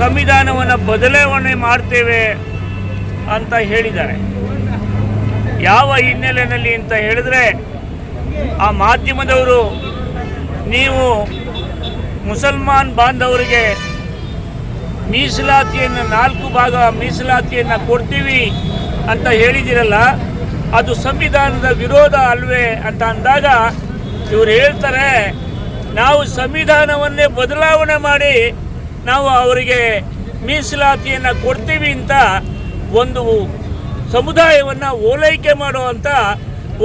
ಸಂವಿಧಾನವನ್ನು ಬದಲಾವಣೆ ಮಾಡ್ತೇವೆ ಅಂತ ಹೇಳಿದ್ದಾರೆ. ಯಾವ ಹಿನ್ನೆಲೆಯಲ್ಲಿ ಅಂತ ಹೇಳಿದ್ರೆ, ಆ ಮಾಧ್ಯಮದವರು ನೀವು ಮುಸಲ್ಮಾನ್ ಬಾಂಧವರಿಗೆ ಮೀಸಲಾತಿಯನ್ನು 4 ಭಾಗ ಮೀಸಲಾತಿಯನ್ನು ಕೊಡ್ತೀವಿ ಅಂತ ಹೇಳಿದಿರಲ್ಲ, ಅದು ಸಂವಿಧಾನದ ವಿರೋಧ ಅಲ್ವೇ ಅಂತ ಅಂದಾಗ ಇವರು ಹೇಳ್ತಾರೆ, ನಾವು ಸಂವಿಧಾನವನ್ನೇ ಬದಲಾವಣೆ ಮಾಡಿ ನಾವು ಅವರಿಗೆ ಮೀಸಲಾತಿಯನ್ನು ಕೊಡ್ತೀವಿ ಅಂತ ಒಂದು ಸಮುದಾಯವನ್ನು ಓಲೈಕೆ ಮಾಡುವಂಥ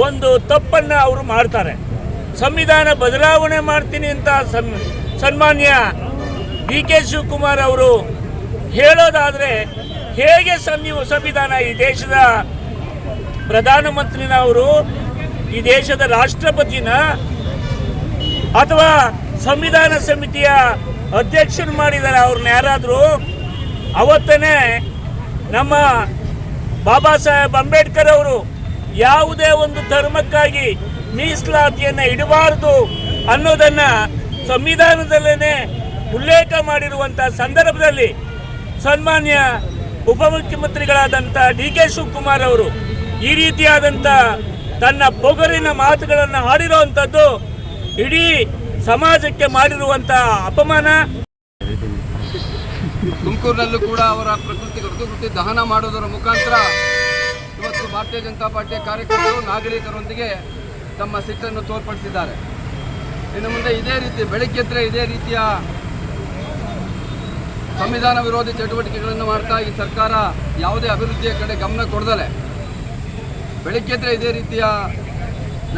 ಒಂದು ತಪ್ಪನ್ನು ಅವರು ಮಾಡ್ತಾರೆ. ಸಂವಿಧಾನ ಬದಲಾವಣೆ ಮಾಡ್ತೀನಿ ಅಂತ ಸನ್ಮಾನ್ಯ ಡಿ.ಕೆ. ಶಿವಕುಮಾರ್ ಅವರು ಹೇಳೋದಾದರೆ ಹೇಗೆ ಸಂವಿಧಾನ ಈ ದೇಶದ ಪ್ರಧಾನಮಂತ್ರಿನ ಅವರು, ಈ ದೇಶದ ರಾಷ್ಟ್ರಪತಿನ ಅಥವಾ ಸಂವಿಧಾನ ಸಮಿತಿಯ ಅಧ್ಯಕ್ಷರು ಮಾಡಿದ್ದಾರೆ ಅವ್ರನ್ನ ಯಾರಾದರೂ? ಅವತ್ತೇ ನಮ್ಮ ಬಾಬಾ ಸಾಹೇಬ್ ಅಂಬೇಡ್ಕರ್ ಅವರು ಯಾವುದೇ ಒಂದು ಧರ್ಮಕ್ಕಾಗಿ ಮೀಸಲಾತಿಯನ್ನು ಇಡಬಾರದು ಅನ್ನೋದನ್ನು ಸಂವಿಧಾನದಲ್ಲೇ ಉಲ್ಲೇಖ ಮಾಡಿರುವಂಥ ಸಂದರ್ಭದಲ್ಲಿ ಸನ್ಮಾನ್ಯ ಉಪಮುಖ್ಯಮಂತ್ರಿಗಳಾದಂಥ ಡಿ.ಕೆ. ಶಿವಕುಮಾರ್ ಅವರು ಈ ರೀತಿಯಾದಂಥ ತನ್ನ ಪೊಗರಿನ ಮಾತುಗಳನ್ನು ಆಡಿರುವಂಥದ್ದು ಇಡೀ ಸಮಾಜಕ್ಕೆ ಮಾಡಿರುವಂಥ ಅಪಮಾನ. ತುಮಕೂರಿನಲ್ಲೂ ಕೂಡ ಅವರ ಪ್ರಕೃತಿ ದಹನ ಮಾಡೋದರ ಮುಖಾಂತರ ಇವತ್ತು ಭಾರತೀಯ ಜನತಾ ಪಾರ್ಟಿಯ ಕಾರ್ಯಕರ್ತರು ನಾಗರಿಕರೊಂದಿಗೆ ತಮ್ಮ ಸಿಟ್ಟನ್ನು ತೋರ್ಪಡಿಸಿದ್ದಾರೆ. ಇನ್ನು ಮುಂದೆ ಇದೇ ರೀತಿ ಬೆಳಗ್ಗೆದ್ರೆ ಇದೇ ರೀತಿಯ ಸಂವಿಧಾನ ವಿರೋಧಿ ಚಟುವಟಿಕೆಗಳನ್ನು ಮಾಡ್ತಾ ಈ ಸರ್ಕಾರ ಯಾವುದೇ ಅಭಿವೃದ್ಧಿಯ ಕಡೆ ಗಮನ ಕೊಡದಲೆ ಬೆಳಗ್ಗೆದ್ರೆ ಇದೇ ರೀತಿಯ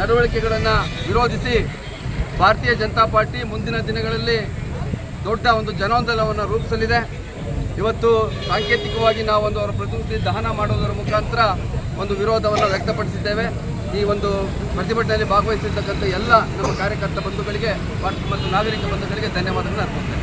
ನಡವಳಿಕೆಗಳನ್ನು ವಿರೋಧಿಸಿ ಭಾರತೀಯ ಜನತಾ ಪಾರ್ಟಿ ಮುಂದಿನ ದಿನಗಳಲ್ಲಿ ದೊಡ್ಡ ಒಂದು ಜನಾಂದೋಲನವನ್ನು ರೂಪಿಸಲಿದೆ. ಇವತ್ತು ಸಾಂಕೇತಿಕವಾಗಿ ನಾವು ಅವರ ಪ್ರಕೃತಿ ದಹನ ಮಾಡೋದರ ಮುಖಾಂತರ ಒಂದು ವಿರೋಧವನ್ನು ವ್ಯಕ್ತಪಡಿಸಿದ್ದೇವೆ. ಈ ಒಂದು ಪ್ರತಿಭಟನೆಯಲ್ಲಿ ಭಾಗವಹಿಸಿರ್ತಕ್ಕಂಥ ಎಲ್ಲ ನಮ್ಮ ಕಾರ್ಯಕರ್ತ ಬಂಧುಗಳಿಗೆ ಮತ್ತು ನಾಗರಿಕ ಬಂಧುಗಳಿಗೆ ಧನ್ಯವಾದಗಳನ್ನು ಅರ್ಪಿಸ್ತೇನೆ.